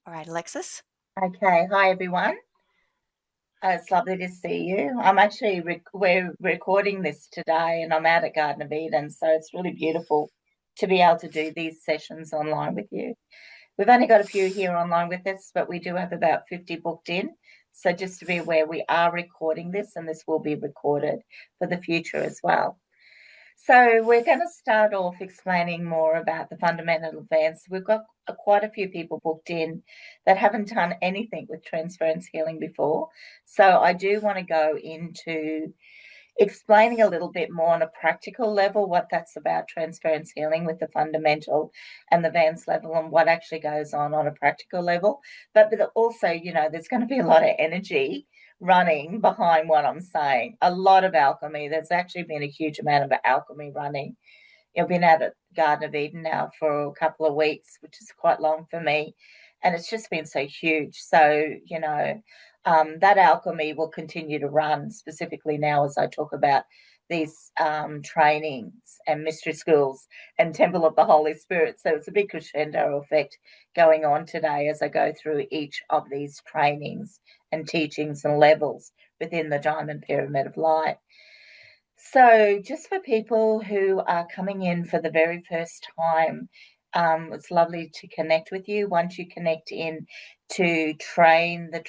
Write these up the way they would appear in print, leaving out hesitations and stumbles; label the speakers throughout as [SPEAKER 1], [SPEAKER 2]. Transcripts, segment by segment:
[SPEAKER 1] All right, Alexis.
[SPEAKER 2] Okay, hi everyone. It's lovely to see you. I'm actually we're recording this today, and I'm out at Garden of Eden, so it's really beautiful to be able to do these sessions online with you. We've only got a few here online with us, but we do have about 50 booked in. So just to be aware, we are recording this, and this will be recorded for the future as well. So we're going to start off explaining more about the fundamental advance. We've got quite a few people booked in that haven't done anything with transference healing before. So I do want to go into explaining a little bit more on a practical level what that's about, transference healing with the fundamental and the advanced level, and what actually goes on a practical level. But also, there's going to be a lot of energy running behind what I'm saying. A lot of alchemy. There's actually been a huge amount of alchemy running. I've been out at Garden of Eden now for a couple of weeks, which is quite long for me. And it's just been so huge. So, that alchemy will continue to run, specifically now as I talk about these trainings and mystery schools and Temple of the Holy Spirit. So it's a big crescendo effect going on today as I go through each of these trainings and teachings and levels within the Diamond Pyramid of Light. So, just for people who are coming in for the very first time, it's lovely to connect with you. Once you connect in to train the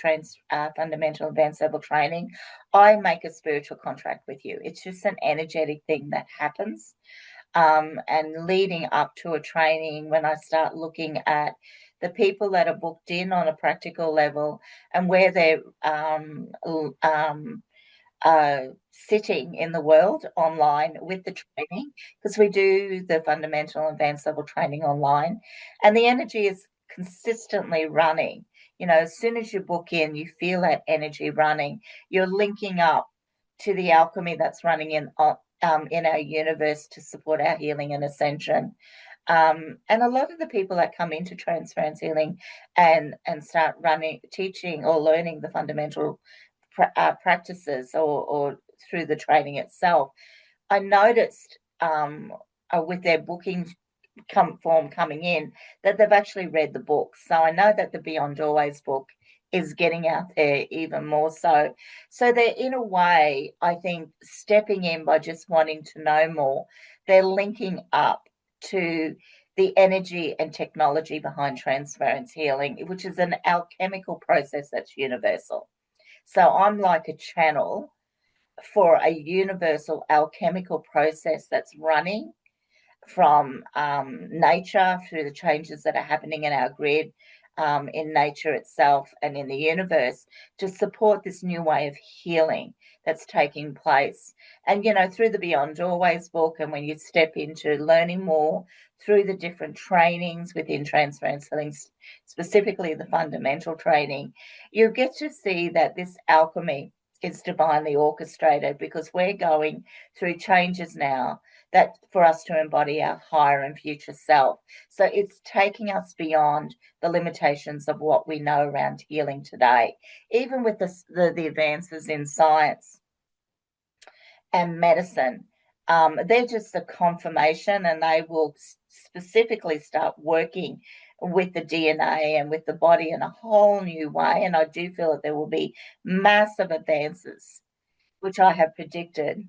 [SPEAKER 2] fundamental advanced level training, I make a spiritual contract with you. It's just an energetic thing that happens. And leading up to a training, when I start looking at the people that are booked in on a practical level and where they're sitting in the world online with the training, because we do the fundamental advanced level training online, and the energy is consistently running. As soon as you book in, you feel that energy running. You're linking up to the alchemy that's running in our universe to support our healing and ascension. And a lot of the people that come into transference healing and start running, teaching, or learning the fundamental practices or through the training itself, I noticed with their booking form coming in that they've actually read the book. So I know that the Beyond Always book is getting out there even more so. So they're, in a way, I think, stepping in by just wanting to know more. They're linking up to the energy and technology behind transference healing, which is an alchemical process that's universal. So I'm like a channel for a universal alchemical process that's running from nature through the changes that are happening in our grid, in nature itself, and in the universe to support this new way of healing that's taking place. And, through the Beyond Always book, and when you step into learning more through the different trainings within transference healing, specifically the fundamental training, you get to see that this alchemy is divinely orchestrated because we're going through changes now that for us to embody our higher and future self. So it's taking us beyond the limitations of what we know around healing today. Even with the advances in science and medicine, they're just a confirmation, and they will specifically start working with the DNA and with the body in a whole new way. And I do feel that there will be massive advances, which I have predicted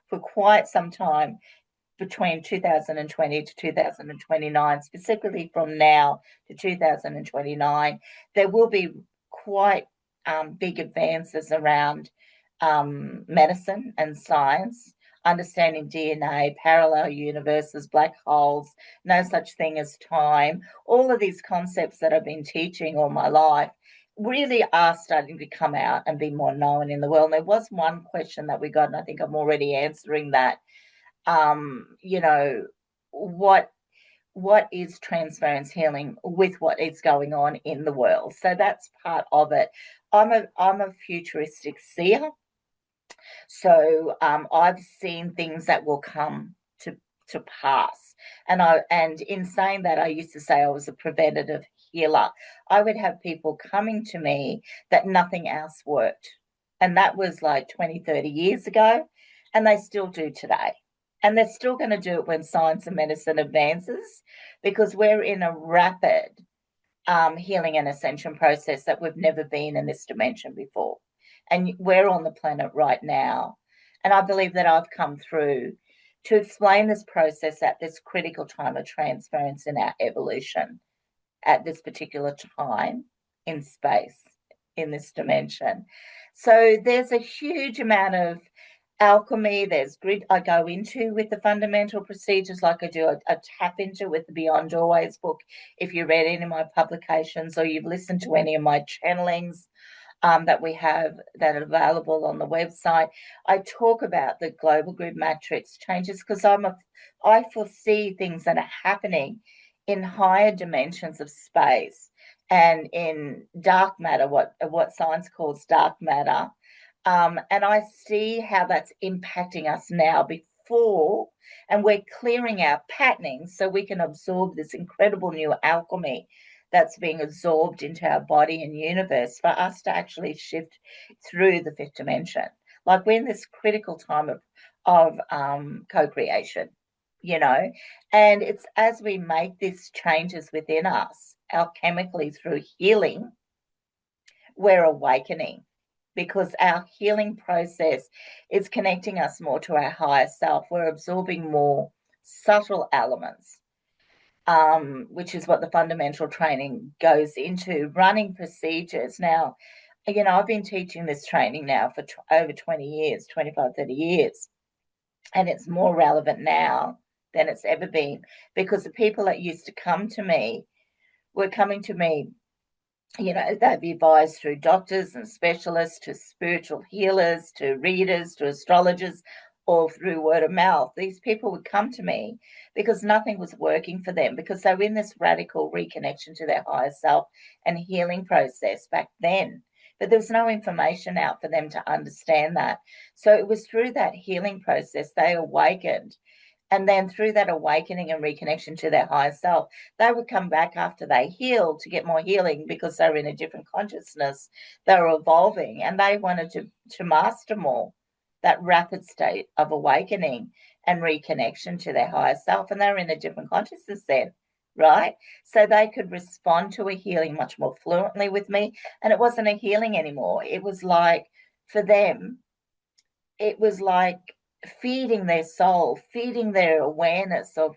[SPEAKER 2] for quite some time between 2020 to 2029, specifically from now to 2029, there will be quite big advances around medicine and science, understanding DNA, parallel universes, black holes, no such thing as time. All of these concepts that I've been teaching all my life really are starting to come out and be more known in the world. And there was one question that we got, and I think I'm already answering that. You know, what is transference healing with what is going on in the world? So that's part of it. I'm a futuristic seer, so I've seen things that will come to pass. And in saying that, I used to say I was a preventative healer. I would have people coming to me that nothing else worked. And that was like 20, 30 years ago. And they still do today. And they're still going to do it when science and medicine advances because we're in a rapid healing and ascension process that we've never been in this dimension before. And we're on the planet right now. And I believe that I've come through to explain this process at this critical time of transference in our evolution at this particular time in space, in this dimension. So there's a huge amount of alchemy, there's grid I go into with the fundamental procedures, like I do a tap into with the Beyond Always book. If you read any of my publications or you've listened to any of my channelings that we have that are available on the website, I talk about the global grid matrix changes because I foresee things that are happening in higher dimensions of space and in dark matter, what science calls dark matter. And I see how that's impacting us now before, and we're clearing our patterning so we can absorb this incredible new alchemy that's being absorbed into our body and universe for us to actually shift through the fifth dimension. Like we're in this critical time of co-creation, you know, and it's as we make these changes within us alchemically through healing, we're awakening because our healing process is connecting us more to our higher self. We're absorbing more subtle elements, which is what the fundamental training goes into, running procedures. Now, you know, I've been teaching this training now for over 20 years, 25, 30 years, and it's more relevant now than it's ever been because the people that used to come to me were coming to me, you know, they'd be advised through doctors and specialists to spiritual healers, to readers, to astrologers, or through word of mouth. These people would come to me because nothing was working for them, because they were in this radical reconnection to their higher self and healing process back then. But there was no information out for them to understand that. So it was through that healing process they awakened. And then through that awakening and reconnection to their higher self, they would come back after they healed to get more healing because they were in a different consciousness. They were evolving and they wanted to master more that rapid state of awakening and reconnection to their higher self. And they were in a different consciousness then, right? So they could respond to a healing much more fluently with me. And it wasn't a healing anymore. It was like, for them, it was like feeding their soul, feeding their awareness of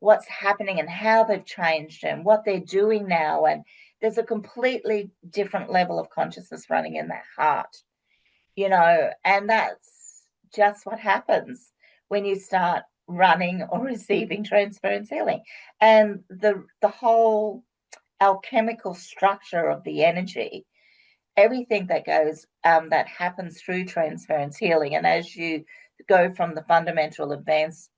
[SPEAKER 2] what's happening and how they've changed and what they're doing now. And there's a completely different level of consciousness running in their heart, you know, and that's just what happens when you start running or receiving transference healing. And the whole alchemical structure of the energy, everything that goes that happens through transference healing, and as you go from the fundamental advanced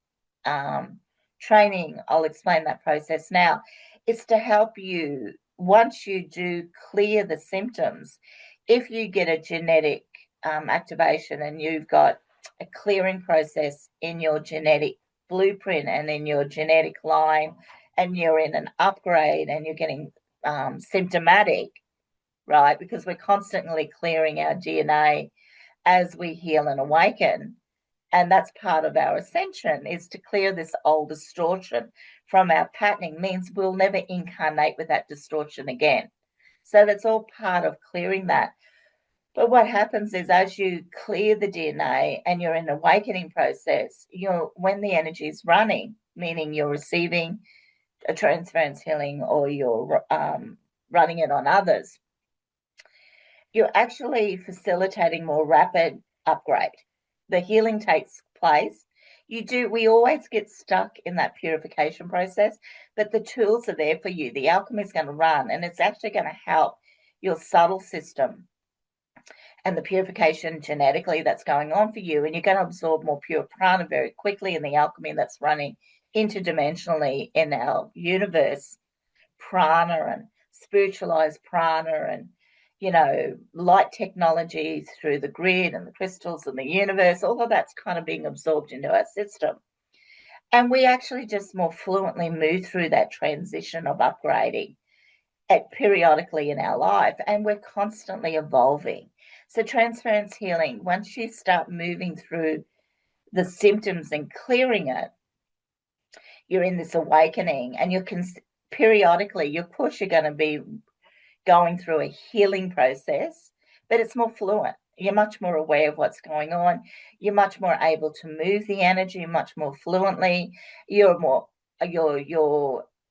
[SPEAKER 2] training, I'll explain that process now. It's to help you, once you do clear the symptoms, if you get a genetic activation and you've got a clearing process in your genetic blueprint and in your genetic line, and you're in an upgrade and you're getting symptomatic, right? Because we're constantly clearing our DNA as we heal and awaken. And that's part of our ascension, is to clear this old distortion from our patterning. Means we'll never incarnate with that distortion again. So that's all part of clearing that. But what happens is, as you clear the DNA and you're in an awakening process, when the energy is running, meaning you're receiving a transference healing or you're running it on others, you're actually facilitating more rapid upgrade. The healing takes place. We always get stuck in that purification process, but the tools are there for you. The alchemy is going to run, and it's actually going to help your subtle system and the purification genetically that's going on for you. And you're going to absorb more pure prana very quickly in the alchemy that's running interdimensionally in our universe. Prana and spiritualized prana and, light technology through the grid and the crystals and the universe, all of that's kind of being absorbed into our system. And we actually just more fluently move through that transition of upgrading periodically in our life, and we're constantly evolving. So transference healing, once you start moving through the symptoms and clearing it, you're in this awakening, and you're periodically, of course, you're going to be going through a healing process, but it's more fluent. You're much more aware of what's going on. You're much more able to move the energy much more fluently. You're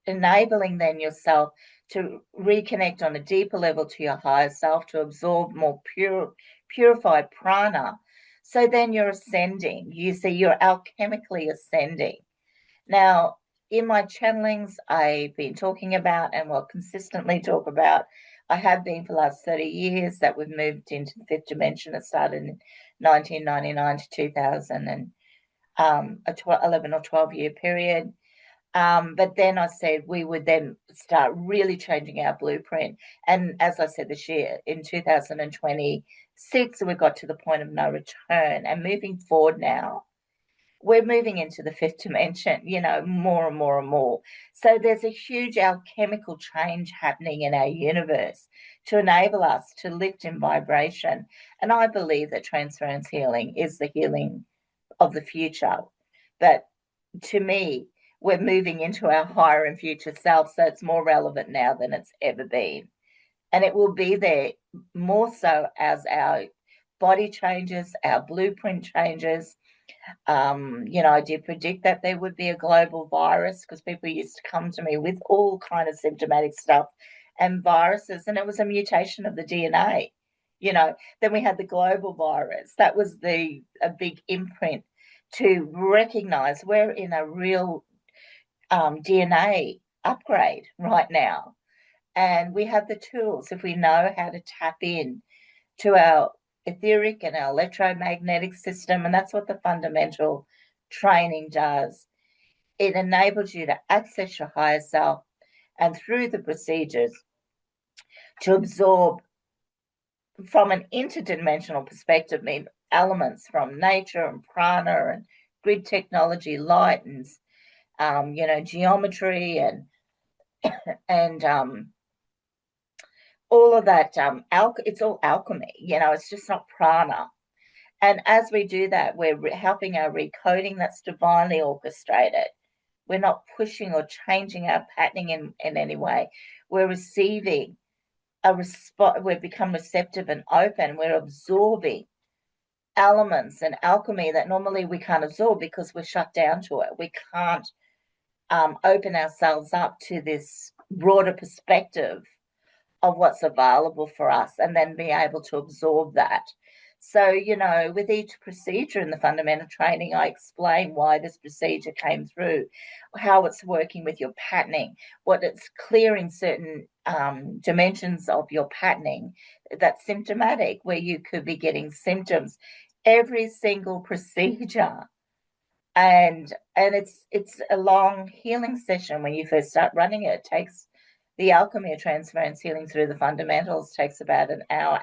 [SPEAKER 2] enabling then yourself to reconnect on a deeper level to your higher self, to absorb more purified prana. So then you're ascending. You see, you're alchemically ascending. Now, in my channelings, I've been talking about and will consistently talk about, I have been for the last 30 years, that we've moved into the fifth dimension. It started in 1999 to 2000 and a 11 or 12 year period. But then I said we would then start really changing our blueprint. And as I said this year, in 2026, we got to the point of no return. And moving forward now, we're moving into the fifth dimension, more and more and more. So there's a huge alchemical change happening in our universe to enable us to lift in vibration. And I believe that transference healing is the healing of the future. But to me, we're moving into our higher and future self, so it's more relevant now than it's ever been. And it will be there more so as our body changes, our blueprint changes. I did predict that there would be a global virus because people used to come to me with all kind of symptomatic stuff and viruses, and it was a mutation of the DNA. Then we had the global virus. That was a big imprint to recognize we're in a real DNA upgrade right now. And we have the tools if we know how to tap in to our etheric and our electromagnetic system. And that's what the fundamental training does. It enables you to access your higher self and through the procedures to absorb from an interdimensional perspective, elements from nature and prana and grid technology, light and geometry and all of that. It's all alchemy. It's just not prana. And as we do that, we're helping our recoding that's divinely orchestrated. We're not pushing or changing our patterning in any way. We're receiving a response. We've become receptive and open. We're absorbing elements and alchemy that normally we can't absorb because we're shut down to it. We can't open ourselves up to this broader perspective of what's available for us and then be able to absorb that. So, with each procedure in the fundamental training, I explain why this procedure came through, how it's working with your patterning, what it's clearing certain dimensions of your patterning that's symptomatic, where you could be getting symptoms every single procedure. And it's a long healing session when you first start running it. It takes the alchemy of transference healing through the fundamentals takes about an hour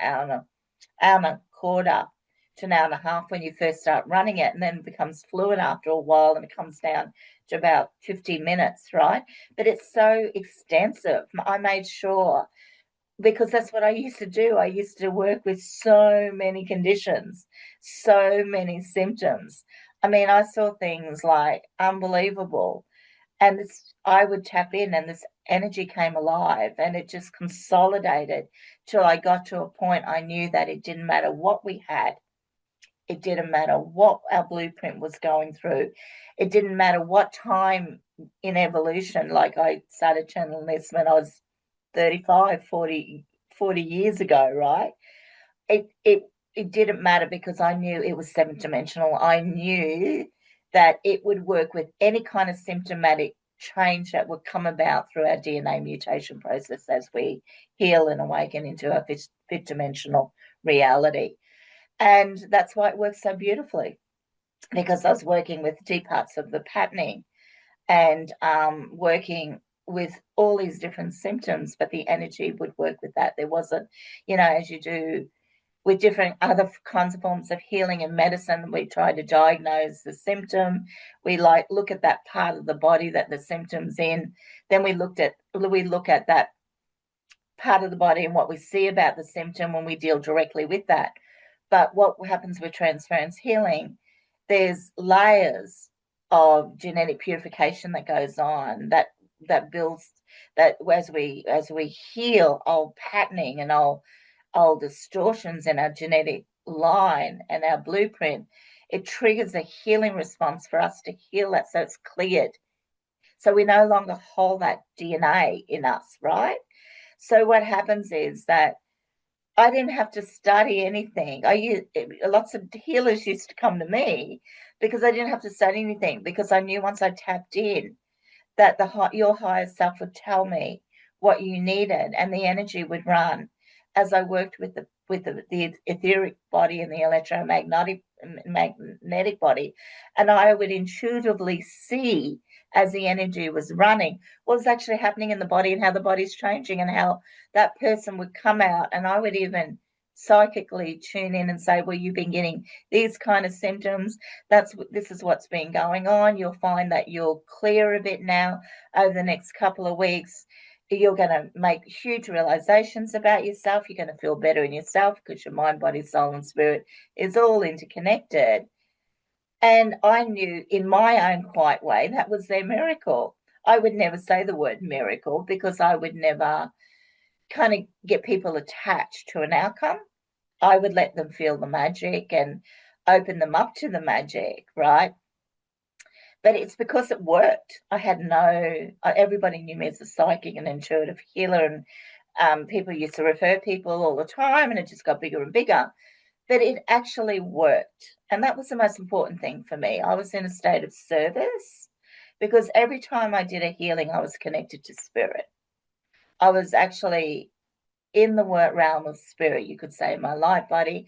[SPEAKER 2] and a quarter to an hour and a half when you first start running it, and then it becomes fluid after a while and it comes down to about 50 minutes, right? But it's so extensive. I made sure, because that's what I used to do. I used to work with so many conditions, so many symptoms. I saw things like unbelievable. And I would tap in and this energy came alive and it just consolidated till I got to a point I knew that it didn't matter what we had. It didn't matter what our blueprint was going through. It didn't matter what time in evolution, like I started channeling this when I was 35, 40 years ago, right? It didn't matter because I knew it was seventh dimensional. I knew that it would work with any kind of symptomatic change that would come about through our DNA mutation process as we heal and awaken into our fifth dimensional reality. And that's why it works so beautifully, because I was working with deep parts of the patterning and working with all these different symptoms, but the energy would work with that. There wasn't, as you do with different other kinds of forms of healing and medicine, we try to diagnose the symptom. We look at that part of the body that the symptom's in. Then we look at that part of the body and what we see about the symptom when we deal directly with that. But what happens with transference healing, there's layers of genetic purification that goes on that builds that as we heal old patterning and old distortions in our genetic line and our blueprint, it triggers a healing response for us to heal that so it's cleared. So we no longer hold that DNA in us, right? So what happens is that I didn't have to study anything. Lots of healers used to come to me because I didn't have to study anything, because I knew once I tapped in that your higher self would tell me what you needed, and the energy would run as I worked with the etheric body and the electromagnetic magnetic body, and I would intuitively see as the energy was running what was actually happening in the body and how the body's changing and how that person would come out, and I would even psychically tune in and say, well, you've been getting these kind of symptoms, this is what's been going on. You'll find that you'll clear a bit now over the next couple of weeks. You're going to make huge realizations about yourself. You're going to feel better in yourself because your mind, body, soul, and spirit is all interconnected. And I knew in my own quiet way that was their miracle. I would never say the word miracle because I would never kind of get people attached to an outcome. I would let them feel the magic and open them up to the magic, right? But it's because it worked. Everybody knew me as a psychic and intuitive healer, and people used to refer people all the time, and it just got bigger and bigger. But it actually worked. And that was the most important thing for me. I was in a state of service because every time I did a healing, I was connected to spirit. I was actually in the realm of spirit, you could say, my light body.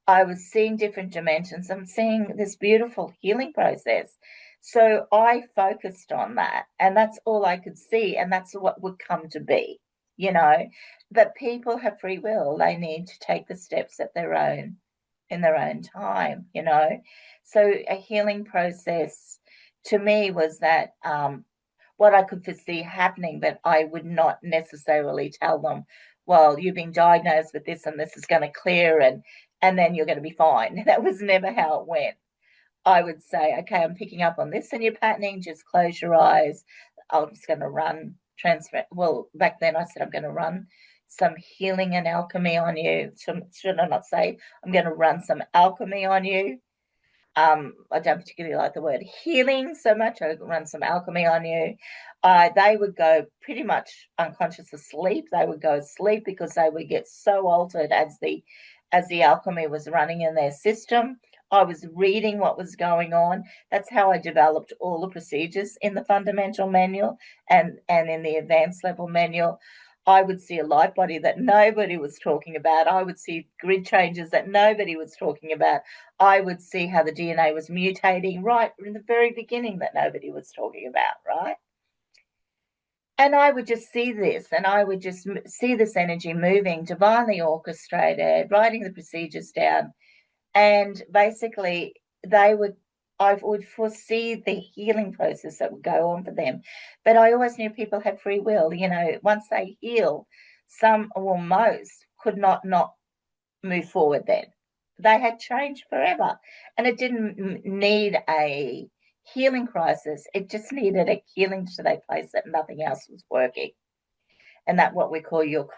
[SPEAKER 2] I was seeing different dimensions. I'm seeing this beautiful healing process. So I focused on that, and that's all I could see, and that's what would come to be, you know. But people have free will. They need to take the steps in their own time, you know. So a healing process to me was that what I could foresee happening, but I would not necessarily tell them, well, you've been diagnosed with this and this is going to clear and then you're going to be fine. That was never how it went. I would say, okay, I'm picking up on this and you're patterning, just close your eyes. I'm just going to run transfer. Well, back then I said, I'm going to run some healing and alchemy on you. Should I not say, I'm going to run some alchemy on you? I don't particularly like the word healing so much. I run some alchemy on you. They would go pretty much unconscious asleep. They would go asleep because they would get so altered as the alchemy was running in their system. I was reading what was going on. That's how I developed all the procedures in the fundamental manual and in the advanced level manual. I would see a light body that nobody was talking about. I would see grid changes that nobody was talking about. I would see how the DNA was mutating right in the very beginning that nobody was talking about, right? And I would just see this, and I would just see this energy moving, divinely orchestrated, writing the procedures down. And basically, I would foresee the healing process that would go on for them. But I always knew people had free will. You know, once they heal, some or most could not move forward then. They had changed forever. And it didn't need a healing crisis. It just needed a healing to that place that nothing else was working. And that what we call your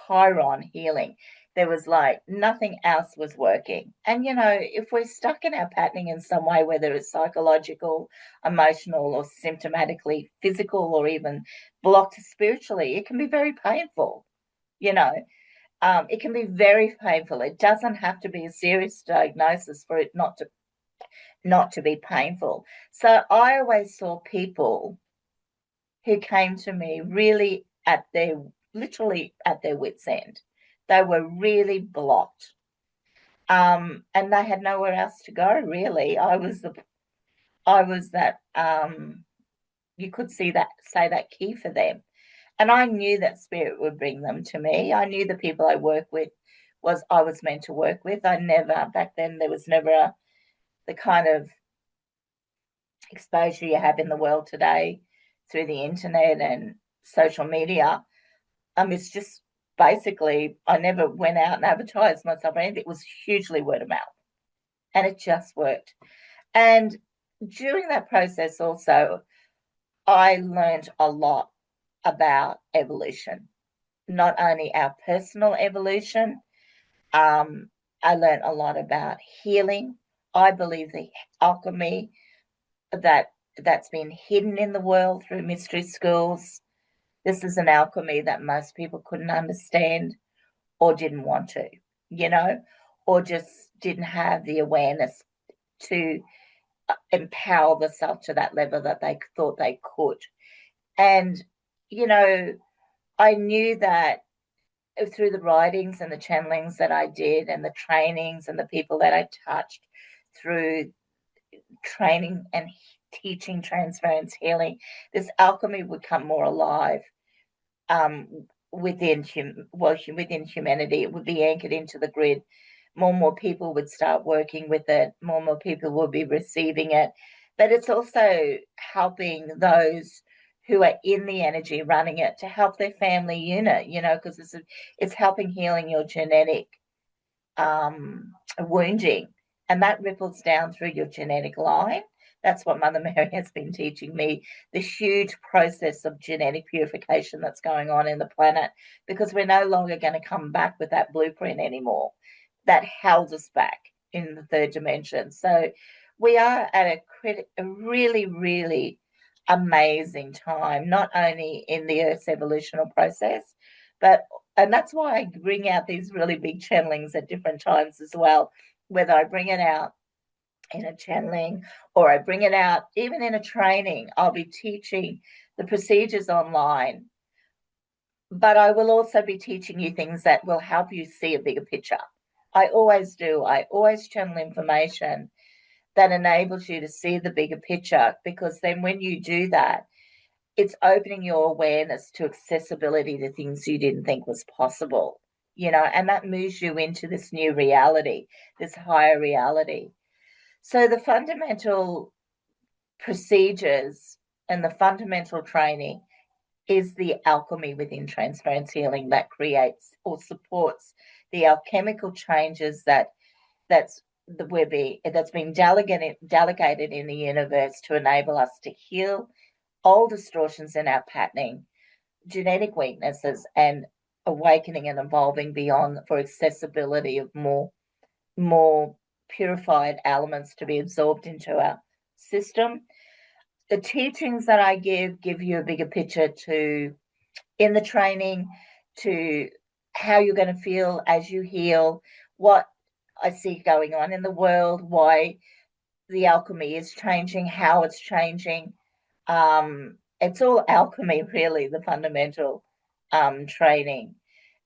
[SPEAKER 2] Chiron healing. There was like nothing else was working. And, you know, if we're stuck in our patterning in some way, whether it's psychological, emotional, or symptomatically physical, or even blocked spiritually, it can be very painful, you know. It can be very painful. It doesn't have to be a serious diagnosis for it not to be painful. So I always saw people who came to me really literally at their wits' end. They were really blocked. And they had nowhere else to go, really. I was that you could say that key for them. And I knew that spirit would bring them to me. I knew the people I was meant to work with. Back then there was never the kind of exposure you have in the world today through the internet and social media. It's just basically, I never went out and advertised myself or anything. It was hugely word of mouth, and it just worked. And during that process also, I learned a lot about evolution, not only our personal evolution. I learned a lot about healing. I believe the alchemy that's been hidden in the world through mystery schools. This is an alchemy that most people couldn't understand or didn't want to, you know, or just didn't have the awareness to empower themselves to that level that they thought they could. And, you know, I knew that through the writings and the channelings that I did and the trainings and the people that I touched through training and teaching transference healing, this alchemy would come more alive um, within within humanity. It would be anchored into the grid. More and more people would start working with it. More and more people will be receiving it. But it's also helping those who are in the energy running it to help their family unit, you know, because it's helping healing your genetic wounding, and that ripples down through your genetic line. That's what Mother Mary has been teaching me, the huge process of genetic purification that's going on in the planet, because we're no longer going to come back with that blueprint anymore that held us back in the third dimension. So we are at a really, really amazing time, not only in the Earth's evolutional process, but and that's why I bring out these really big channelings at different times as well, whether I bring it out in a channeling or I bring it out even in a training. I'll be teaching the procedures online, but I will also be teaching you things that will help you see a bigger picture. I always do. I always channel information that enables you to see the bigger picture, because then when you do that, it's opening your awareness to accessibility to things you didn't think was possible, you know, and that moves you into this new reality, this higher reality. So the fundamental procedures and the fundamental training is the alchemy within transference healing that creates or supports the alchemical changes that's that's been delegated in the universe to enable us to heal all distortions in our patterning, genetic weaknesses, and awakening and evolving beyond for accessibility of more purified elements to be absorbed into our system. The teachings that I give you a bigger picture to in the training, to how you're going to feel as you heal, what I see going on in the world, why the alchemy is changing, how it's changing. It's all alchemy, really, the fundamental training.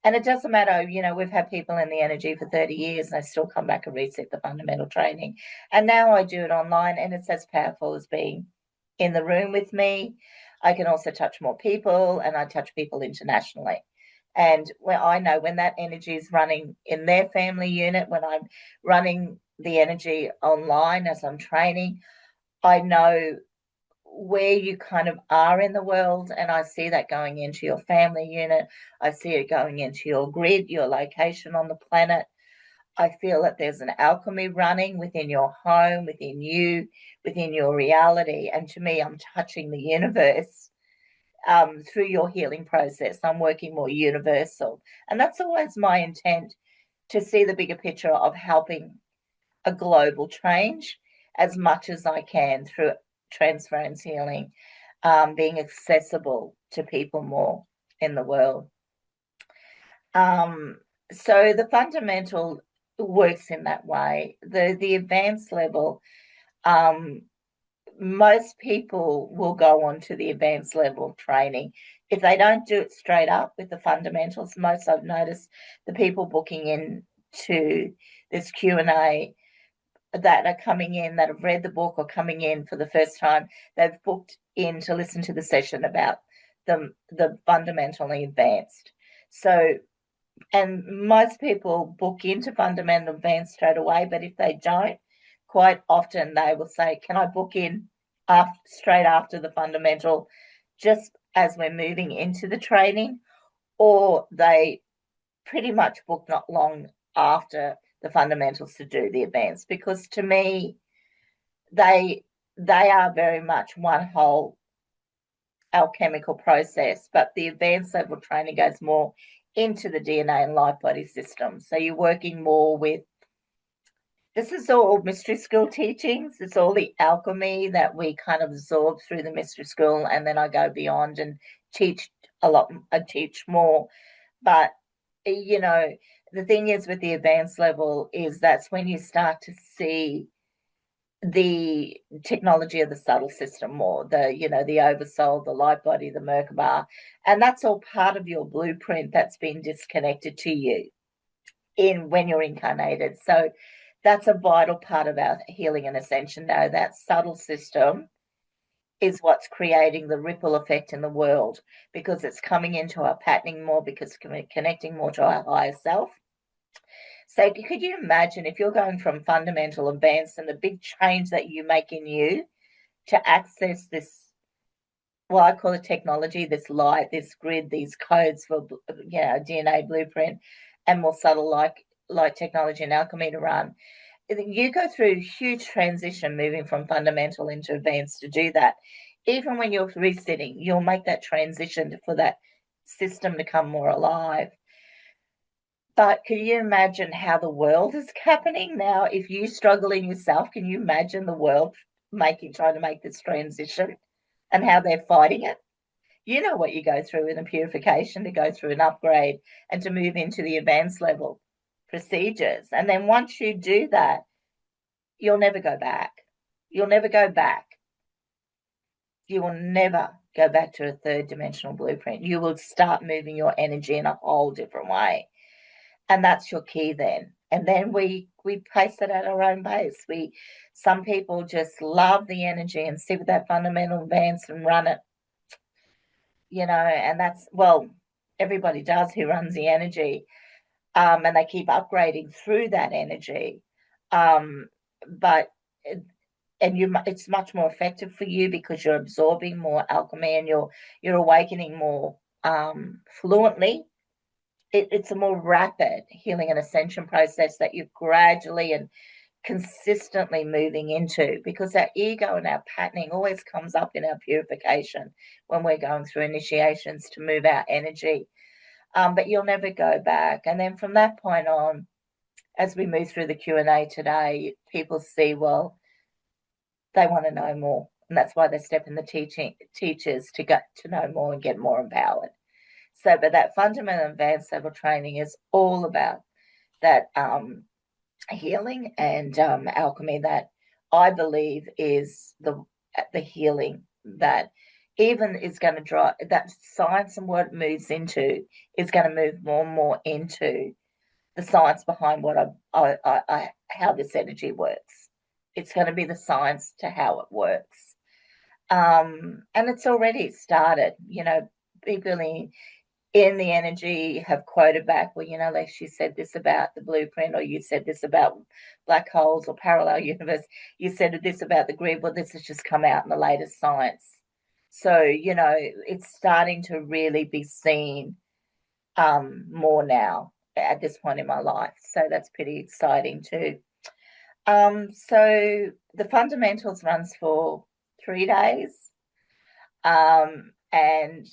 [SPEAKER 2] And it doesn't matter, you know, we've had people in the energy for 30 years and they still come back and reset the fundamental training. And now I do it online, and it's as powerful as being in the room with me. I can also touch more people, and I touch people internationally. And when I know when that energy is running in their family unit, when I'm running the energy online as I'm training, I know where you kind of are in the world, and I see that going into your family unit. I see it going into your grid, your location on the planet. I feel that there's an alchemy running within your home, within you, within your reality. And to me, I'm touching the universe through your healing process. I'm working more universal. And that's always my intent, to see the bigger picture of helping a global change as much as I can through transference healing, being accessible to people more in the world. So the fundamental works in that way. The advanced level, most people will go on to the advanced level training. If they don't do it straight up with the fundamentals, most I've noticed the people booking in to this Q&A that are coming in, that have read the book or coming in for the first time, they've booked in to listen to the session about the fundamentally advanced. So, and most people book into fundamental advanced straight away, but if they don't, quite often they will say, can I book in straight after the fundamental, just as we're moving into the training? Or they pretty much book not long after the fundamentals to do the advanced, because to me they are very much one whole alchemical process, but the advanced level training goes more into the DNA and life body system. So you're working more with, this is all mystery school teachings. It's all the alchemy that we kind of absorb through the mystery school, and then I go beyond and teach a lot. I teach more, but you know, the thing is with the advanced level is that's when you start to see the technology of the subtle system more, the oversoul, the light body, the Merkaba, and that's all part of your blueprint that's been disconnected to you in when you're incarnated. So that's a vital part of our healing and ascension now. That subtle system is what's creating the ripple effect in the world, because it's coming into our patterning more, because connecting more to our higher self. So could you imagine if you're going from fundamental advanced and the big change that you make in you to access this, well, I call it technology, this light, this grid, these codes for DNA blueprint, and more subtle like technology and alchemy to run. You go through huge transition moving from fundamental into advanced to do that. Even when you're resetting, you'll make that transition for that system to come more alive. But can you imagine how the world is happening now? If you struggle in yourself, can you imagine the world trying to make this transition and how they're fighting it? You know what you go through in a purification, to go through an upgrade and to move into the advanced level procedures. And then once you do that, you'll never go back. You'll never go back. You will never go back to a third dimensional blueprint. You will start moving your energy in a whole different way. And that's your key then. And then we place it at our own base. Some people just love the energy and sit with that fundamental advance and run it, and that's, well, everybody does who runs the energy, and they keep upgrading through that energy. But it's much more effective for you because you're absorbing more alchemy and you're awakening more fluently. It's a more rapid healing and ascension process that you're gradually and consistently moving into, because our ego and our patterning always comes up in our purification when we're going through initiations to move our energy. But you'll never go back. And then from that point on, as we move through the Q&A today, people see, well, they want to know more. And that's why they step in the teachers to get to know more and get more empowered. So, but that fundamental advanced level training is all about that healing and alchemy that I believe is the healing that even is going to drive that science, and what it moves into is going to move more and more into the science behind what how this energy works. It's going to be the science to how it works. And it's already started. People in the energy have quoted back, well, like she said this about the blueprint, or you said this about black holes or parallel universe, you said this about the grid. Well, this has just come out in the latest science. So, it's starting to really be seen more now at this point in my life. So that's pretty exciting too. So the fundamentals runs for 3 days. And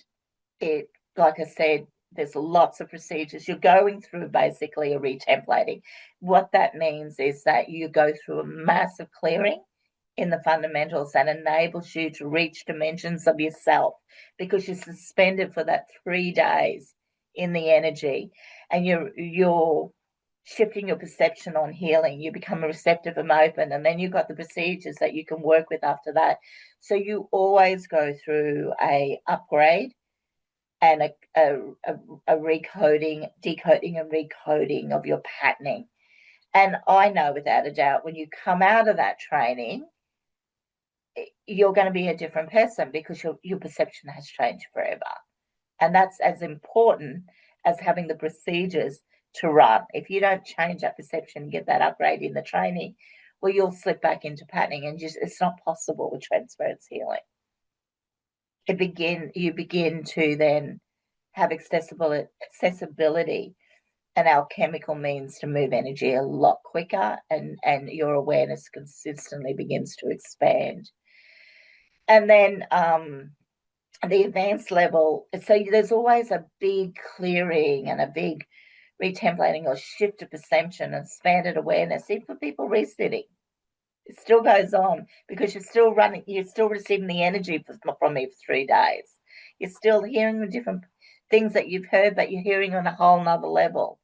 [SPEAKER 2] it, like I said, there's lots of procedures. You're going through basically a retemplating. What that means is that you go through a massive clearing in the fundamentals that enables you to reach dimensions of yourself, because you're suspended for that 3 days in the energy, and you're shifting your perception on healing. You become receptive and open, and then you've got the procedures that you can work with after that. So you always go through a upgrade and a recoding, decoding and recoding of your patterning. And I know without a doubt, when you come out of that training, you're going to be a different person, because your perception has changed forever. And that's as important as having the procedures to run. If you don't change that perception, get that upgrade in the training, well, you'll slip back into patterning, and it's not possible with transference healing. You begin to then have accessibility and alchemical means to move energy a lot quicker, and your awareness consistently begins to expand. And then the advanced level, so there's always a big clearing and a big retemplating or shift of perception and expanded awareness, even for people resetting. It still goes on because you're still running, you're still receiving the energy from me for 3 days. You're still hearing the different things that you've heard, but you're hearing on a whole nother level.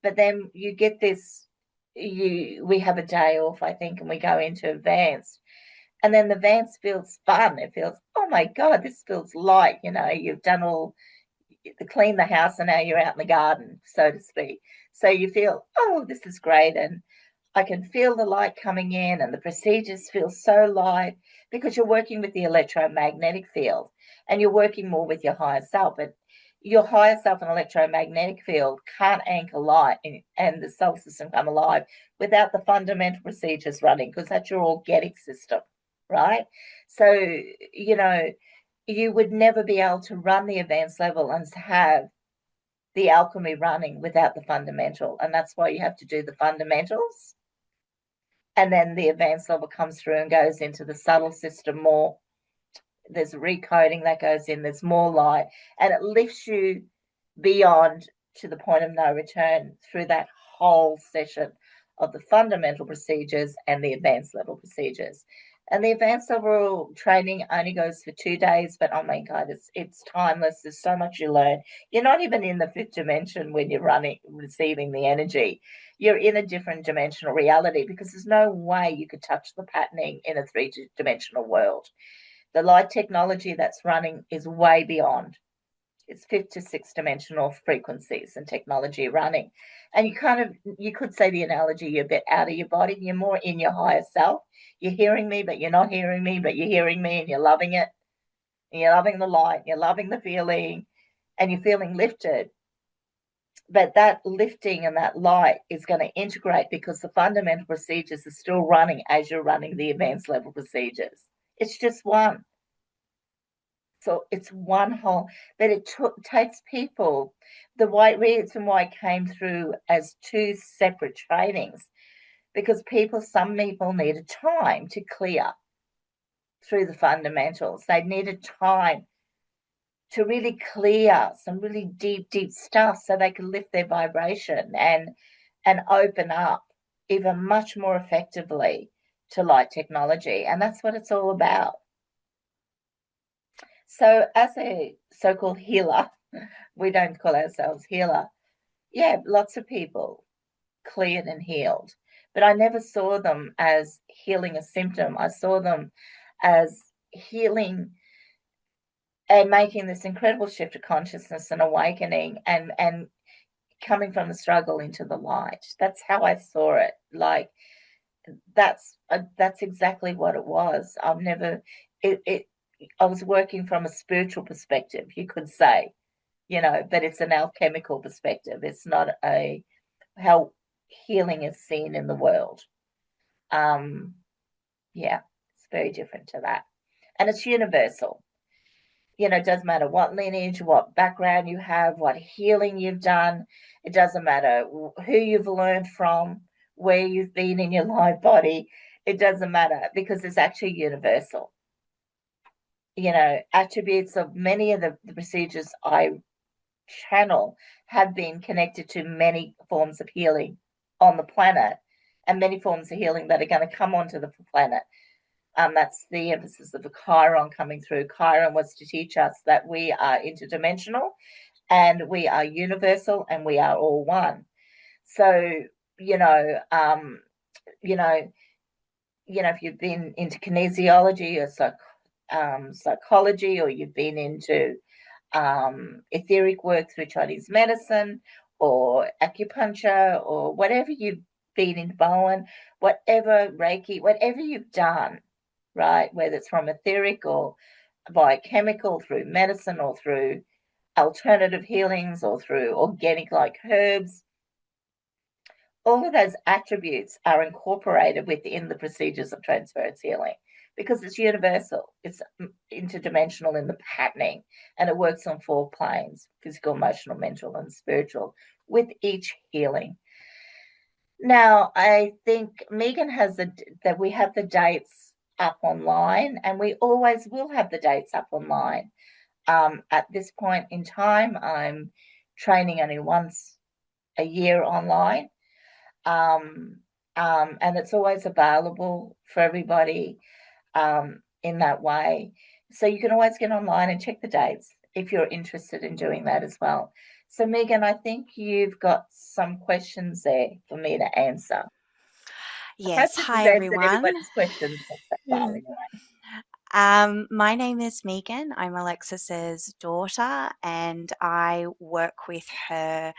[SPEAKER 2] But then you get this, we have a day off, I think, and we go into advanced. And then the advanced feels fun. It feels, oh my God, this feels light. You've done all clean the house and now you're out in the garden, so to speak. So you feel, oh, this is great. And I can feel the light coming in, and the procedures feel so light because you're working with the electromagnetic field and you're working more with your higher self. But your higher self and electromagnetic field can't anchor light and the solar system come alive without the fundamental procedures running, because that's your organic system, right? So, you would never be able to run the advanced level and have the alchemy running without the fundamental. And that's why you have to do the fundamentals. And then the advanced level comes through and goes into the subtle system more. There's recoding that goes in, there's more light, and it lifts you beyond to the point of no return through that whole session of the fundamental procedures and the advanced level procedures. And the advanced level training only goes for 2 days, but oh my God, it's timeless. There's so much you learn. You're not even in the fifth dimension when you're receiving the energy. You're in a different dimensional reality because there's no way you could touch the patterning in a three-dimensional world. The light technology that's running is way beyond. It's fifth to sixth dimensional frequencies and technology running. And you could say the analogy, you're a bit out of your body. You're more in your higher self. You're hearing me, but you're not hearing me, but you're hearing me and you're loving it. And you're loving the light, you're loving the feeling, and you're feeling lifted. But that lifting and that light is going to integrate because the fundamental procedures are still running as you're running the advanced level procedures. It's just one. So it's one whole, but it takes people. The reason why it came through as two separate trainings, because some people needed time to clear through the fundamentals. They needed time to really clear some really deep, deep stuff so they could lift their vibration and open up even much more effectively to light technology. And that's what it's all about. So as a so-called healer, we don't call ourselves healer. Yeah, lots of people cleared and healed, but I never saw them as healing a symptom. I saw them as healing and making this incredible shift of consciousness and awakening and coming from the struggle into the light. That's how I saw it. Like that's exactly what it was. I was working from a spiritual perspective, you could say, but it's an alchemical perspective. It's not how healing is seen in the world. Yeah, it's very different to that. And it's universal. It doesn't matter what lineage, what background you have, what healing you've done. It doesn't matter who you've learned from, where you've been in your life body. It doesn't matter because it's actually universal. Attributes of many of the procedures I channel have been connected to many forms of healing on the planet and many forms of healing that are going to come onto the planet. That's the emphasis of the Chiron coming through. Chiron was to teach us that we are interdimensional and we are universal and we are all one. So, if you've been into kinesiology or psychology, or you've been into etheric work through Chinese medicine or acupuncture or whatever you've been in, Bowen, whatever Reiki, whatever you've done, right? Whether it's from etheric or biochemical, through medicine or through alternative healings or through organic like herbs, all of those attributes are incorporated within the procedures of transference healing because it's universal. It's interdimensional in the patterning, and it works on 4 planes: physical, emotional, mental, and spiritual, with each healing. Now, I think Megan has that we have the dates up online, and we always will have the dates up online. At this point in time, I'm training only once a year online. And it's always available for everybody in that way. So you can always get online and check the dates if you're interested in doing that as well. So, Megan, I think you've got some questions there for me to answer. I hope
[SPEAKER 1] Yes,
[SPEAKER 2] this has
[SPEAKER 1] hi
[SPEAKER 2] answered
[SPEAKER 1] everyone.
[SPEAKER 2] everybody's questions so far, anyway.
[SPEAKER 1] My name is Megan. I'm Alexis's daughter, and I work with her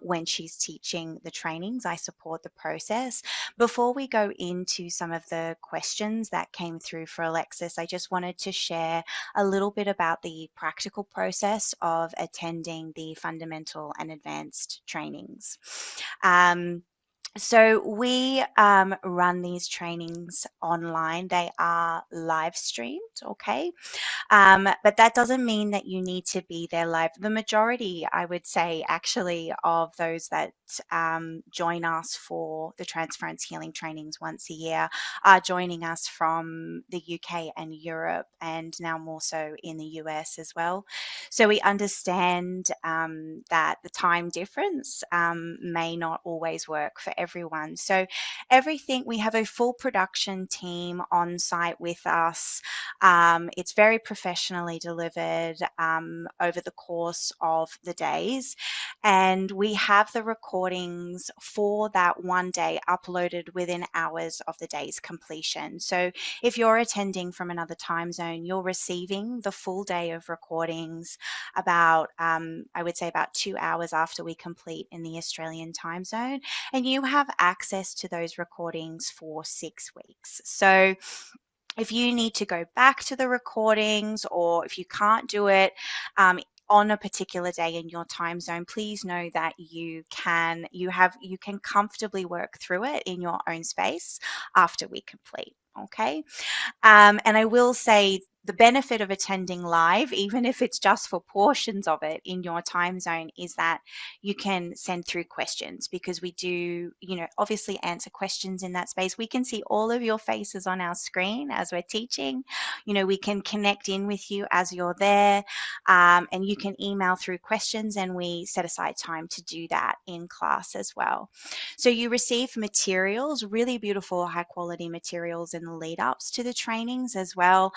[SPEAKER 1] when she's teaching the trainings. I support the process. Before we go into some of the questions that came through for Alexis, I just wanted to share a little bit about the practical process of attending the fundamental and advanced trainings. Um, so we run these trainings online. They are live streamed, okay? But that doesn't mean that you need to be there live. The majority, I would say, actually, of those that join us for the Transference Healing trainings once a year are joining us from the UK and Europe, and now more so in the US as well. So we understand that the time difference may not always work for everyone. So everything, we have a full production team on site with us. It's very professionally delivered over the course of the days. And we have the recordings for that one day uploaded within hours of the day's completion. So if you're attending from another time zone, you're receiving the full day of recordings about, I would say, about 2 hours after we complete in the Australian time zone. And you have access to those recordings for 6 weeks. So if you need to go back to the recordings or if you can't do it, on a particular day in your time zone, please know that you can comfortably work through it in your own space after we complete. Okay. And I will say the benefit of attending live, even if it's just for portions of it in your time zone, is that you can send through questions because we do, obviously answer questions in that space. We can see all of your faces on our screen as we're teaching. We can connect in with you as you're there, and you can email through questions, and we set aside time to do that in class as well. So you receive materials, really beautiful, high quality materials in the lead ups to the trainings as well.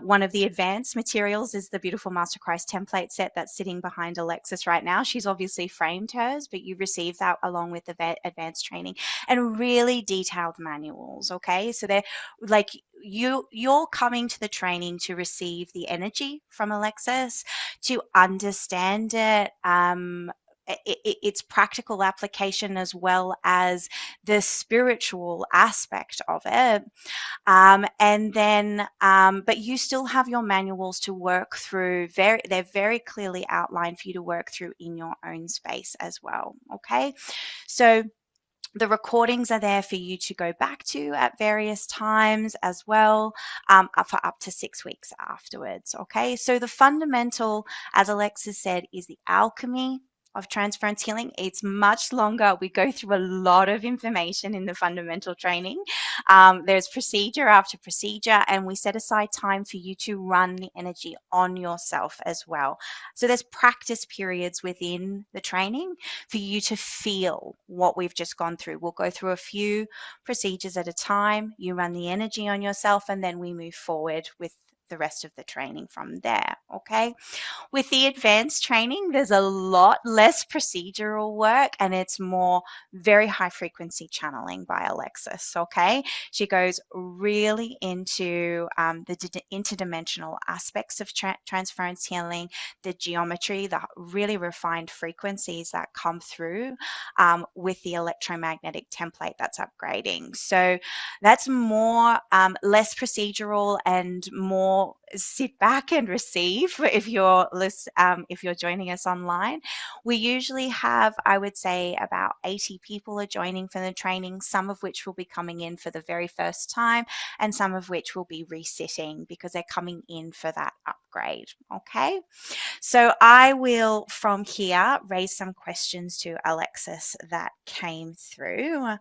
[SPEAKER 1] One of the advanced materials is the beautiful Master Christ template set that's sitting behind Alexis right now. She's obviously framed hers, but you receive that along with the advanced training and really detailed manuals. Okay, so they're like you're coming to the training to receive the energy from Alexis, to understand it. Its practical application as well as the spiritual aspect of it. But you still have your manuals to work through. They're very clearly outlined for you to work through in your own space as well. Okay. So the recordings are there for you to go back to at various times as well, for up to 6 weeks afterwards. Okay, so the fundamental, as Alexis said, is the alchemy of transference healing. It's much longer. We go through a lot of information in the fundamental training. There's procedure after procedure, and we set aside time for you to run the energy on yourself as well. So there's practice periods within the training for you to feel what we've just gone through. We'll go through a few procedures at a time. You run the energy on yourself, and then we move forward with the rest of the training from there. Okay. With the advanced training, there's a lot less procedural work and it's more very high frequency channeling by Alexis. Okay. She goes really into the interdimensional aspects of transference healing, the geometry, the really refined frequencies that come through with the electromagnetic template that's upgrading. So that's more, less procedural and more sit back and receive if you're joining us online. We usually have, I would say, about 80 people are joining for the training, some of which will be coming in for the very first time and some of which will be resitting because they're coming in for that upgrade. Okay, so I will from here raise some questions to Alexis that came through.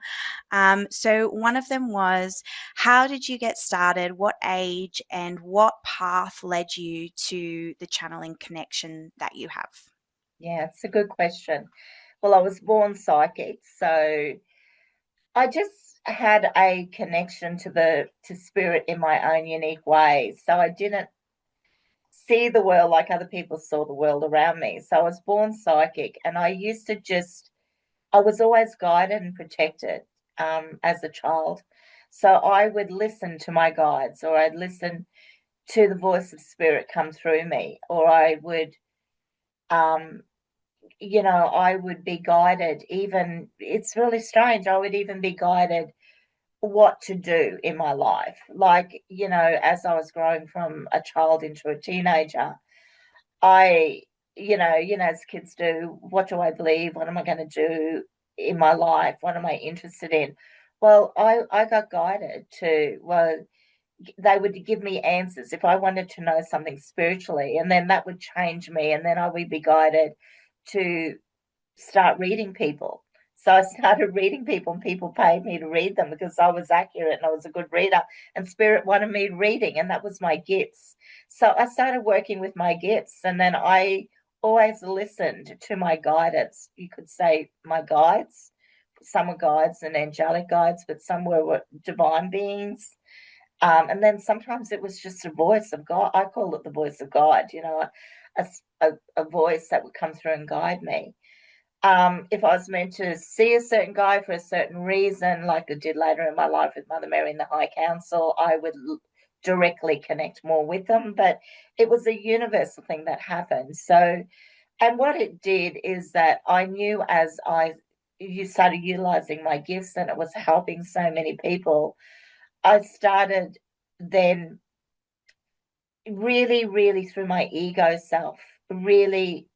[SPEAKER 1] So one of them was, how did you get started? What age and what what path led you to the channeling connection that you have?
[SPEAKER 2] Yeah, it's a good question. Well, I was born psychic, so I just had a connection to spirit in my own unique way. So I didn't see the world like other people saw the world around me. So I was born psychic, and I was always guided and protected as a child. So I would listen to my guides, or I'd listen to the voice of spirit come through me, or I would, um, I would be guided. Even it's really strange. I would even be guided what to do in my life. Like, as I was growing from a child into a teenager, I, as kids do, what do I believe? What am I going to do in my life? What am I interested in? Well, I got guided to, well, they would give me answers if I wanted to know something spiritually, and then that would change me, and then I would be guided to start reading people. So I started reading people, and people paid me to read them because I was accurate and I was a good reader, and spirit wanted me reading, and that was my gifts. So I started working with my gifts, and then I always listened to my guidance. You could say my guides. Some were guides and angelic guides, but some were divine beings. And then sometimes it was just a voice of God. I call it the voice of God, a, a voice that would come through and guide me. If I was meant to see a certain guy for a certain reason, like I did later in my life with Mother Mary and the High Council, I would directly connect more with them. But it was a universal thing that happened. So, and what it did is that I knew as you started utilizing my gifts and it was helping so many people, I started then really, really through my ego self, really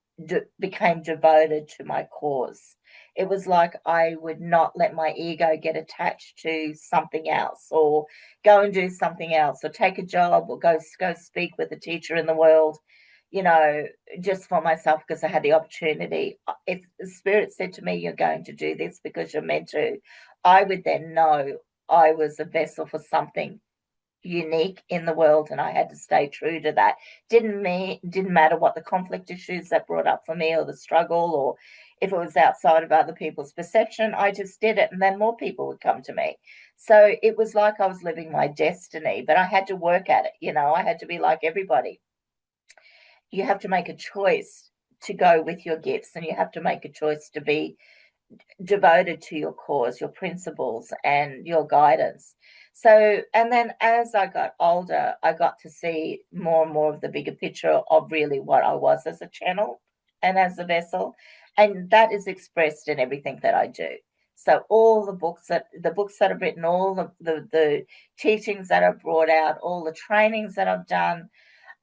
[SPEAKER 2] became devoted to my cause. It was like I would not let my ego get attached to something else, or go and do something else, or take a job, or go speak with a teacher in the world, just for myself because I had the opportunity. If the spirit said to me, "You're going to do this because you're meant to," I would then know I was a vessel for something unique in the world, and I had to stay true to that. Didn't matter what the conflict issues that brought up for me, or the struggle, or if it was outside of other people's perception. I just did it, and then more people would come to me. So it was like I was living my destiny, but I had to work at it. I had to be like everybody. You have to make a choice to go with your gifts, and you have to make a choice to be devoted to your cause, your principles, and your guidance. So, and then as I got older, I got to see more and more of the bigger picture of really what I was as a channel and as a vessel. And that is expressed in everything that I do. So all the books that I've written, all the teachings that I've brought out, all the trainings that I've done,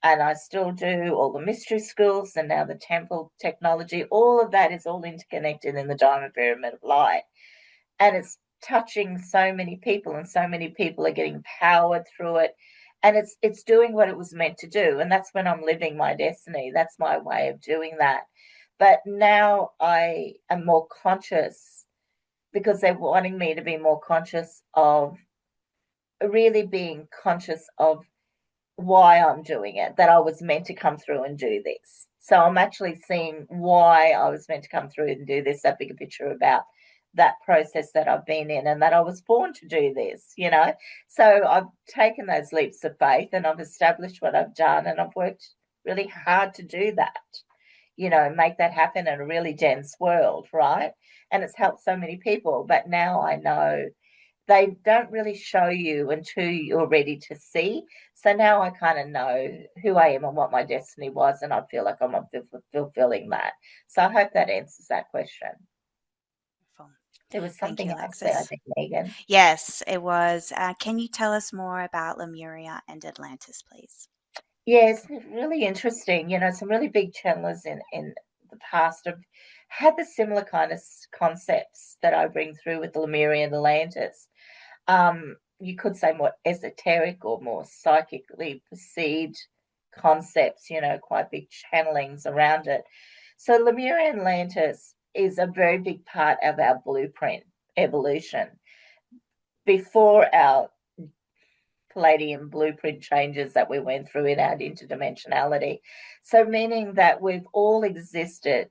[SPEAKER 2] and I still do all the mystery schools and now the temple technology. All of that is all interconnected in the diamond pyramid of light. And it's touching so many people, and so many people are getting powered through it. And it's doing what it was meant to do. And that's when I'm living my destiny. That's my way of doing that. But now I am more conscious because they're wanting me to be more conscious of, really being conscious of why I'm doing it, that I was meant to come through and do this. So I'm actually seeing why I was meant to come through and do this, that bigger picture about that process that I've been in, and that I was born to do this. So I've taken those leaps of faith, and I've established what I've done, and I've worked really hard to do that, make that happen in a really dense world, right? And it's helped so many people. But now I know they don't really show you until you're ready to see. So now I kind of know who I am and what my destiny was, and I feel like I'm fulfilling that. So I hope that answers that question.
[SPEAKER 1] Wonderful.
[SPEAKER 2] There was
[SPEAKER 1] Thank
[SPEAKER 2] something
[SPEAKER 1] you,
[SPEAKER 2] else there, I
[SPEAKER 1] Alexis.
[SPEAKER 2] think, Megan.
[SPEAKER 1] Yes, it was. Can you tell us more about Lemuria and Atlantis, please?
[SPEAKER 2] Yes, really interesting. Some really big channelers in the past have had the similar kind of concepts that I bring through with the Lemurian Atlantis. You could say more esoteric or more psychically perceived concepts, quite big channelings around it. So Lemurian Atlantis is a very big part of our blueprint evolution. Before our Palladium blueprint changes that we went through in our interdimensionality. So meaning that we've all existed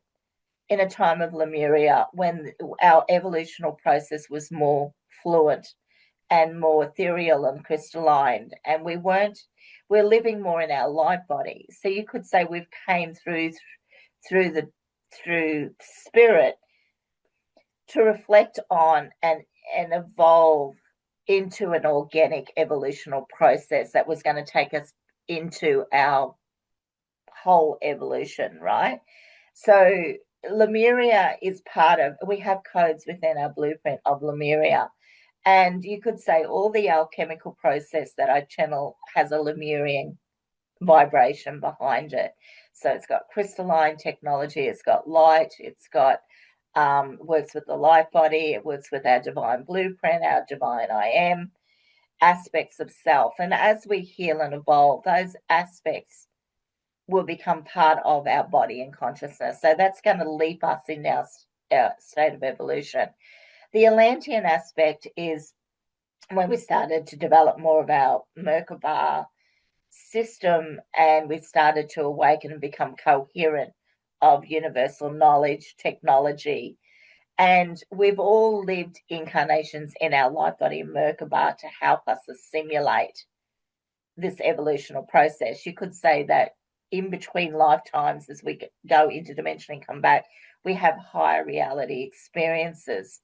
[SPEAKER 2] in a time of Lemuria when our evolutional process was more fluid and more ethereal and crystalline, and we're living more in our light body. So you could say we've came through spirit to reflect on and evolve into an organic evolutional process that was going to take us into our whole evolution, right? So Lemuria is part of, we have codes within our blueprint of Lemuria. And you could say all the alchemical process that I channel has a Lemurian vibration behind it. So it's got crystalline technology, it's got light, it's got works with the light body, it works with our divine blueprint, our divine I am aspects of self. And as we heal and evolve, those aspects will become part of our body and consciousness. So that's going to leap us in our state of evolution. The Atlantean aspect is when we started to develop more of our Merkaba system and we started to awaken and become coherent of universal knowledge, technology. And we've all lived incarnations in our light body Merkaba to help us assimilate this evolutional process. You could say that in between lifetimes, as we go interdimensionally and come back, we have higher reality experiences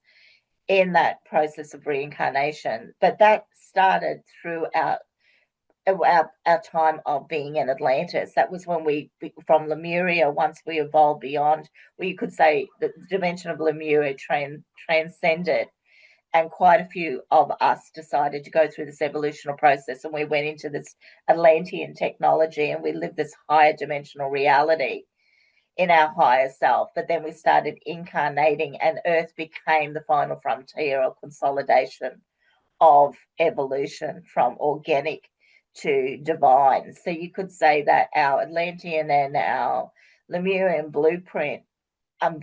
[SPEAKER 2] in that process of reincarnation. But that started through our time of being in Atlantis. That was when we, from Lemuria, once we evolved beyond, well, you could say the dimension of Lemuria transcended, and quite a few of us decided to go through this evolutional process, and we went into this Atlantean technology and we lived this higher dimensional reality in our higher self. But then we started incarnating, and Earth became the final frontier or consolidation of evolution from organic to divine. So you could say that our Atlantean and our Lemurian blueprint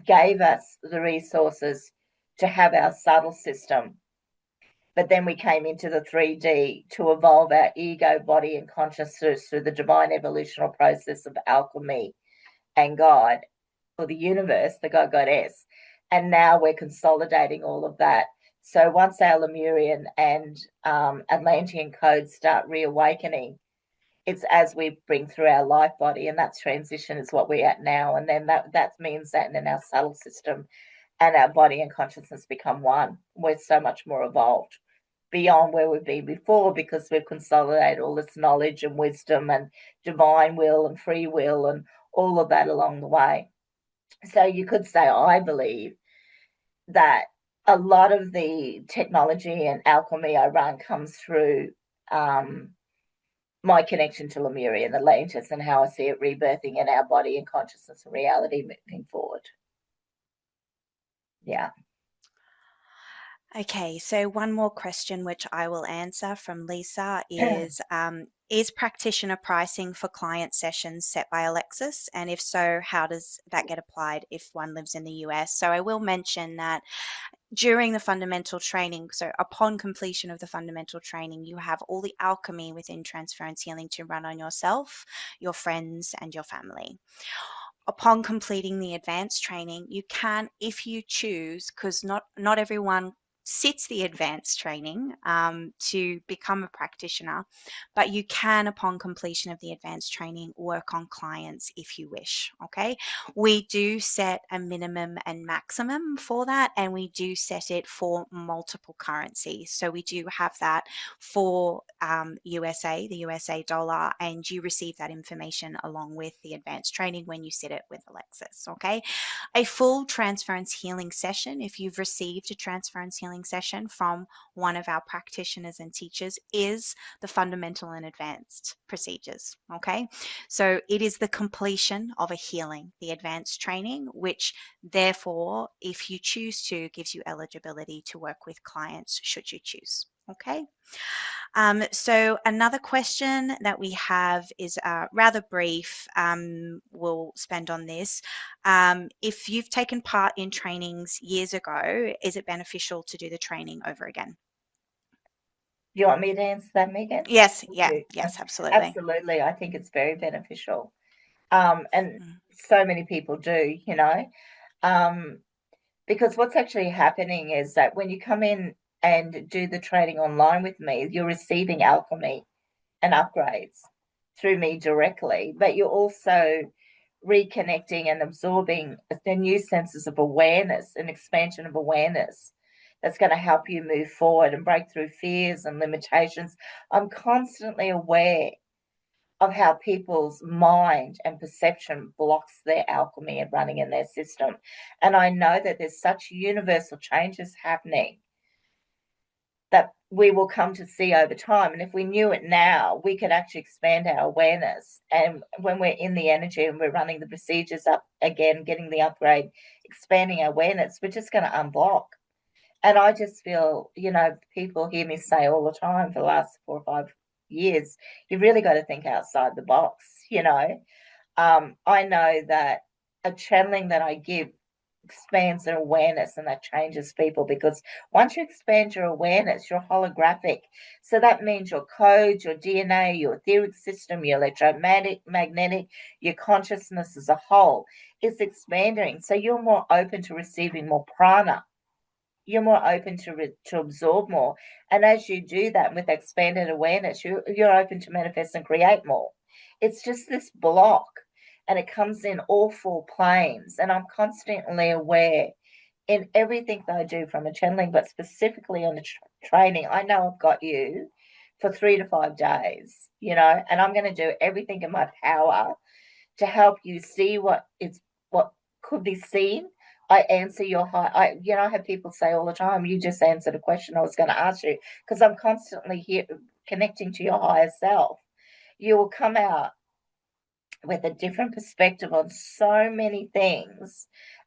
[SPEAKER 2] gave us the resources to have our subtle system. But then we came into the 3D to evolve our ego, body, and consciousness through the divine evolutional process of alchemy and God, or the universe, the God Goddess. And now we're consolidating all of that. So once our Lemurian and Atlantean codes start reawakening, it's as we bring through our light body, and that transition is what we're at now. And then that means that in our subtle system and our body and consciousness become one. We're so much more evolved beyond where we've been before, because we've consolidated all this knowledge and wisdom and divine will and free will and all of that along the way. So you could say, I believe that a lot of the technology and alchemy I run comes through my connection to Lemuria and Atlantis, and how I see it rebirthing in our body and consciousness and reality moving forward. Yeah.
[SPEAKER 1] Okay, so one more question which I will answer from Lisa is practitioner pricing for client sessions set by Alexis? And if so, how does that get applied if one lives in the US? So I will mention that during the fundamental training, so upon completion of the fundamental training, you have all the alchemy within transference healing to run on yourself, your friends, and your family. Upon completing the advanced training, you can, if you choose, because not everyone sits the advanced training to become a practitioner, but you can, upon completion of the advanced training, work on clients if you wish. Okay, we do set a minimum and maximum for that, and we do set it for multiple currencies. So we do have that for USA, the USA dollar, and you receive that information along with the advanced training when you sit it with Alexis. Okay, a full transference healing session, if you've received a transference healing session from one of our practitioners and teachers, is the fundamental and advanced procedures. Okay, so it is the completion of a healing, the advanced training, which therefore, if you choose to, gives you eligibility to work with clients should you choose. Okay. So another question that we have is rather brief. We'll spend on this. If you've taken part in trainings years ago, is it beneficial to do the training over again?
[SPEAKER 2] Do you want me to answer that, Megan?
[SPEAKER 1] Yes,
[SPEAKER 2] Would
[SPEAKER 1] yeah,
[SPEAKER 2] you?
[SPEAKER 1] yes, absolutely.
[SPEAKER 2] Absolutely. I think it's very beneficial. And
[SPEAKER 1] Mm.
[SPEAKER 2] so many people do, um, because what's actually happening is that when you come in and do the training online with me, you're receiving alchemy and upgrades through me directly, but you're also reconnecting and absorbing the new senses of awareness and expansion of awareness that's going to help you move forward and break through fears and limitations. I'm constantly aware of how people's mind and perception blocks their alchemy and running in their system. And I know that there's such universal changes happening that we will come to see over time. And if we knew it now, we could actually expand our awareness. And when we're in the energy and we're running the procedures up again, getting the upgrade, expanding our awareness, we're just going to unblock. And I just feel, people hear me say all the time for the last 4 or 5 years, you've really got to think outside the box. I know that a channeling that I give expands their awareness, and that changes people, because once you expand your awareness, you're holographic. So that means your codes, your DNA, your etheric system, your electromagnetic, your consciousness as a whole is expanding. So you're more open to receiving more prana. You're more open to absorb more. And as you do that with expanded awareness, you're open to manifest and create more. It's just this block, and it comes in all 4 planes. And I'm constantly aware in everything that I do, from a channeling, but specifically on the training. I know I've got you for 3 to 5 days, and I'm going to do everything in my power to help you see what could be seen. I answer your high. I have people say all the time, "You just answered a question I was going to ask you," because I'm constantly here connecting to your higher self. You will come out with a different perspective on so many things,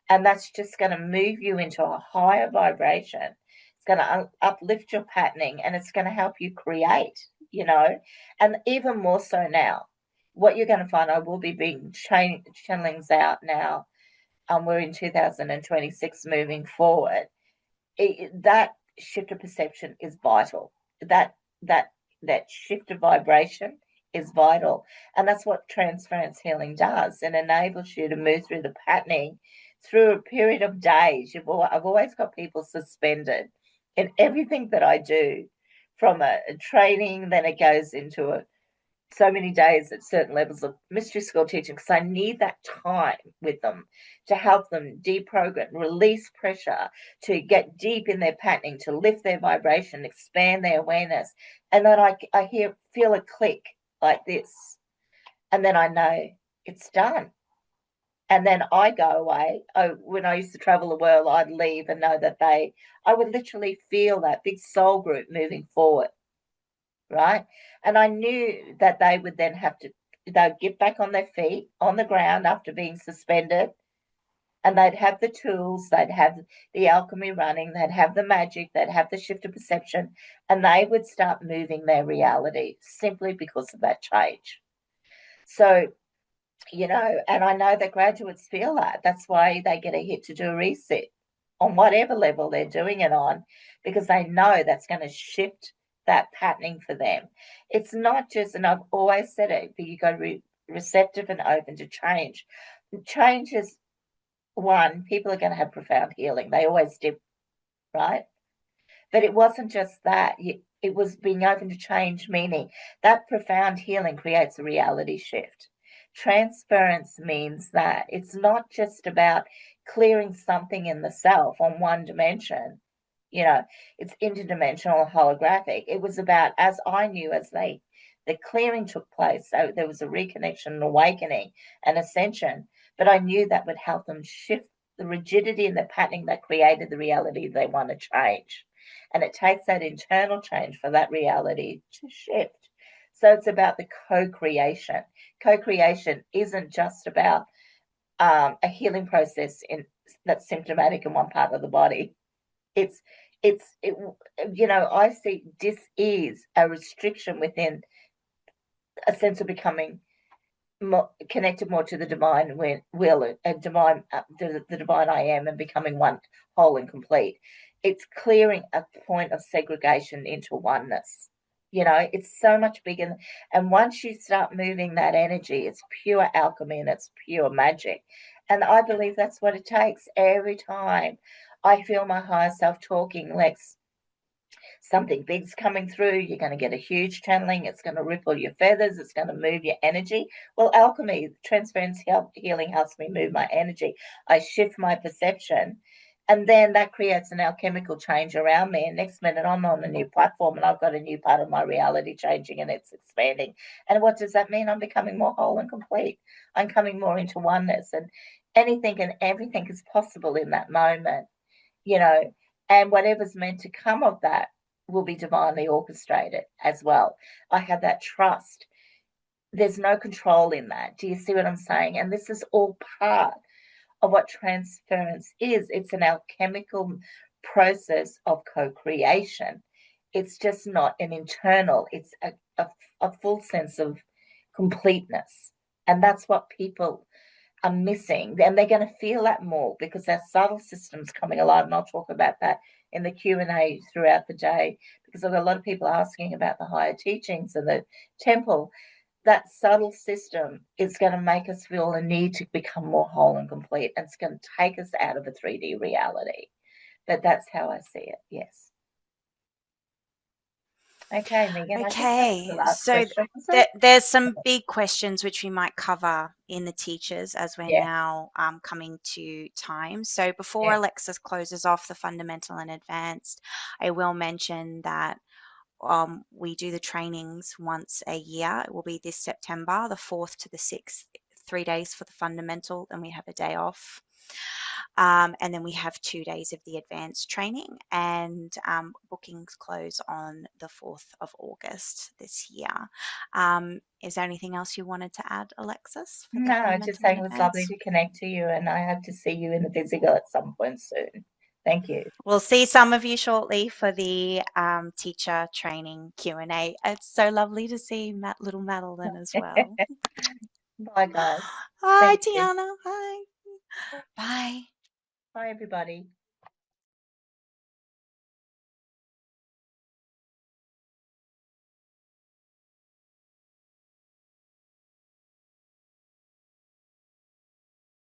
[SPEAKER 2] and that's just going to move you into a higher vibration. It's going to uplift your patterning, and it's going to help you create, and even more so now. What you're going to find, I will be being channelings out now. We're in 2026 moving forward. That shift of perception is vital. That that that shift of vibration is vital, and that's what transference healing does. It enables you to move through the patterning through a period of days. I've always got people suspended in everything that I do, from a training, then it goes into so many days at certain levels of mystery school teaching, because I need that time with them to help them deprogram, release pressure, to get deep in their patterning, to lift their vibration, expand their awareness. And then I feel a click like this. And then I know it's done. And then I go away. When I used to travel the world, I'd leave and know that I would literally feel that big soul group moving forward, right? And I knew that they would then they'd get back on their feet on the ground after being suspended, and they'd have the tools, they'd have the alchemy running, they'd have the magic, they'd have the shift of perception, and they would start moving their reality simply because of that change. So, and I know that graduates feel that. That's why they get a hit to do a reset on whatever level they're doing it on, because they know that's going to shift that patterning for them. It's not just, and I've always said it, but you got to be receptive and open to change. Change is one, people are going to have profound healing. They always do, right? But it wasn't just that. It was being open to change, meaning that profound healing creates a reality shift. Transference means that it's not just about clearing something in the self on one dimension. It's interdimensional, holographic. It was about, as I knew, the clearing took place, so there was a reconnection, an awakening, an ascension. But I knew that would help them shift the rigidity and the patterning that created the reality they want to change. And it takes that internal change for that reality to shift. So it's about the co-creation. Co-creation isn't just about a healing process that's symptomatic in one part of the body. It's it, I see this is a restriction within a sense of becoming more connected more to the divine will and divine the divine I am, and becoming one whole and complete. It's clearing a point of segregation into oneness. It's so much bigger. And once you start moving that energy, it's pure alchemy and it's pure magic. And I believe that's what it takes every time I feel my higher self talking, Lex, something big's coming through. You're going to get a huge channeling. It's going to ripple your feathers. It's going to move your energy. Well, alchemy, transference healing helps me move my energy. I shift my perception. And then that creates an alchemical change around me. And next minute, I'm on a new platform and I've got a new part of my reality changing and it's expanding. And what does that mean? I'm becoming more whole and complete. I'm coming more into oneness. And anything and everything is possible in that moment, you know, and whatever's meant to come of that will be divinely orchestrated as well. I have that trust. There's no control in that. Do you see what I'm saying? And this is all part of what transference is. It's an alchemical process of co-creation. It's just not an internal, it's a full sense of completeness. And that's what people are missing, and they're going to feel that more because our subtle system's coming alive. And I'll talk about that in the Q&A throughout the day, because I've got a lot of people asking about the higher teachings and the temple. That subtle system is going to make us feel a need to become more whole and complete, and it's going to take us out of a 3D reality. But that's how I see it. Yes. Okay, Megan, I think that was the
[SPEAKER 1] Okay,
[SPEAKER 2] last
[SPEAKER 1] so
[SPEAKER 2] question, was it?
[SPEAKER 1] there's some big questions which we might cover in the teachers as we're
[SPEAKER 2] Yeah,
[SPEAKER 1] now coming to time. So before
[SPEAKER 2] yeah.
[SPEAKER 1] Alexis closes off the fundamental and advanced, I will mention that we do the trainings once a year. It will be this September, the 4th to the 6th, 3 days for the fundamental, and we have a day off. And then we have 2 days of the advanced training, and bookings close on the 4th of August this year. Is there anything else you wanted to add, Alexis, for the
[SPEAKER 2] No, just
[SPEAKER 1] fundamental
[SPEAKER 2] saying
[SPEAKER 1] and
[SPEAKER 2] it was lovely
[SPEAKER 1] advanced?
[SPEAKER 2] to connect to you, and I hope to see you in the physical at some point soon. Thank you.
[SPEAKER 1] We'll see some of you shortly for the teacher training Q&A. It's so lovely to see little Madeline as well.
[SPEAKER 2] Bye, guys.
[SPEAKER 1] Hi,
[SPEAKER 2] Thank you.
[SPEAKER 1] Tiana. Hi. Bye.
[SPEAKER 2] Bye, everybody.